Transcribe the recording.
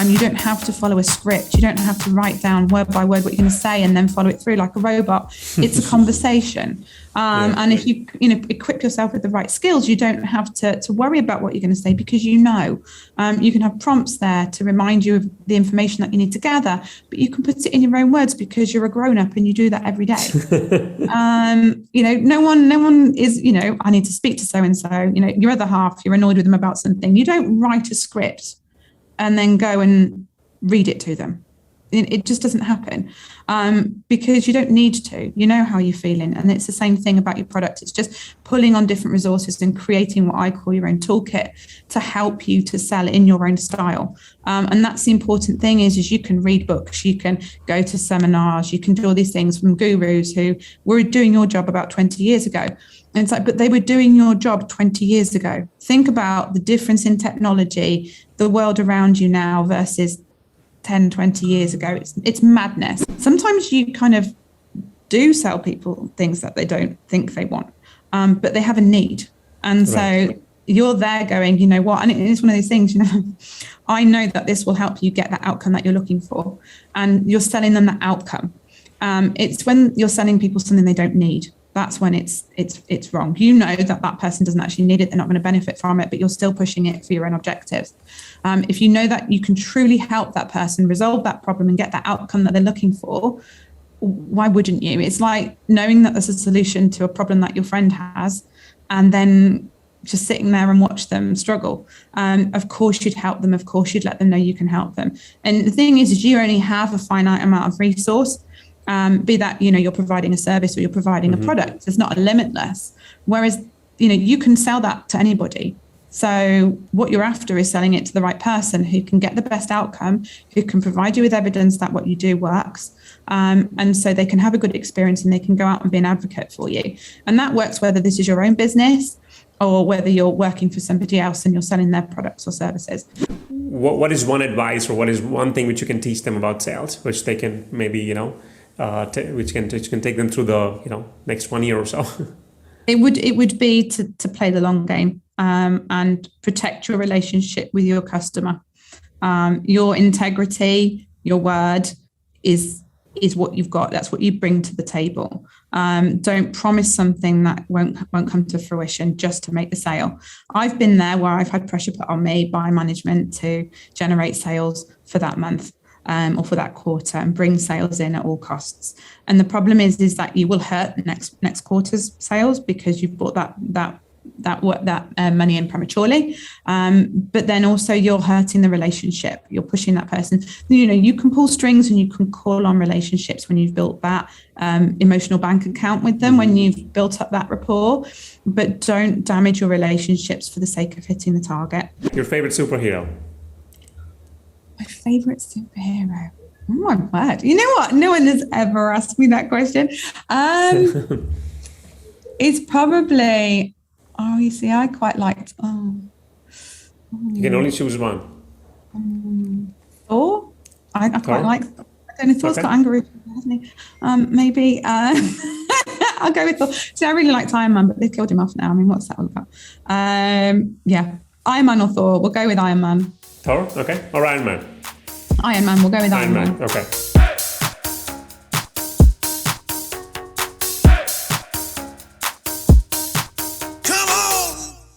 You don't have to follow a script. You don't have to write down word by word what you're going to say and then follow it through like a robot. It's a conversation. And if you equip yourself with the right skills, you don't have to worry about what you're going to say, because you can have prompts there to remind you of the information that you need to gather, but you can put it in your own words because you're a grown up and you do that every day. No one is, I need to speak to so-and-so, your other half, you're annoyed with them about something. You don't write a script and then go and read it to them. It just doesn't happen, because you don't need to. You know how you're feeling. And it's the same thing about your product. It's just pulling on different resources and creating what I call your own toolkit to help you to sell in your own style. And that's the important thing is you can read books, you can go to seminars, you can do all these things from gurus who were doing your job about 20 years ago. And it's like, but they were doing your job 20 years ago. Think about the difference in technology, the world around you now versus 10, 20 years ago. It's madness. Sometimes you kind of do sell people things that they don't think they want, but they have a need. And so you're there going, you know what? And it's one of those things, I know that this will help you get that outcome that you're looking for. And you're selling them that outcome. It's when you're selling people something they don't need. That's when it's wrong. You know that person doesn't actually need it. They're not going to benefit from it, but you're still pushing it for your own objectives. If you know that you can truly help that person resolve that problem and get that outcome that they're looking for, why wouldn't you? It's like knowing that there's a solution to a problem that your friend has and then just sitting there and watch them struggle. Of course you'd help them. Of course you'd let them know you can help them. And the thing is you only have a finite amount of resource. Be that, you're providing a service or you're providing a product. It's not a limitless. Whereas, you can sell that to anybody. So what you're after is selling it to the right person who can get the best outcome, who can provide you with evidence that what you do works. And so they can have a good experience and they can go out and be an advocate for you. And that works whether this is your own business or whether you're working for somebody else and you're selling their products or services. What is one advice or what is one thing which you can teach them about sales, which they can maybe, which can take them through the next 1 year or so? It would be to play the long game and protect your relationship with your customer. Your integrity, your word is what you've got. That's what you bring to the table. Don't promise something that won't come to fruition just to make the sale. I've been there where I've had pressure put on me by management to generate sales for that month. Or for that quarter and bring sales in at all costs. And the problem is that you will hurt next quarter's sales because you've bought that money in prematurely. But then also you're hurting the relationship. You're pushing that person. You can pull strings and you can call on relationships when you've built that emotional bank account with them, when you've built up that rapport. But don't damage your relationships for the sake of hitting the target. Your favorite superhero? My favorite superhero. Oh my word. You know what? No one has ever asked me that question. It's probably, I quite liked, You can only choose one. Thor. I quite like, I don't know, Thor's got anger, hasn't he? Maybe, I'll go with Thor. See, I really liked Iron Man, but they've killed him off now. I mean, what's that all about? Iron Man or Thor. We'll go with Iron Man. Thor? Okay. Or Iron Man? Iron Man. We'll go with Iron Man. Okay.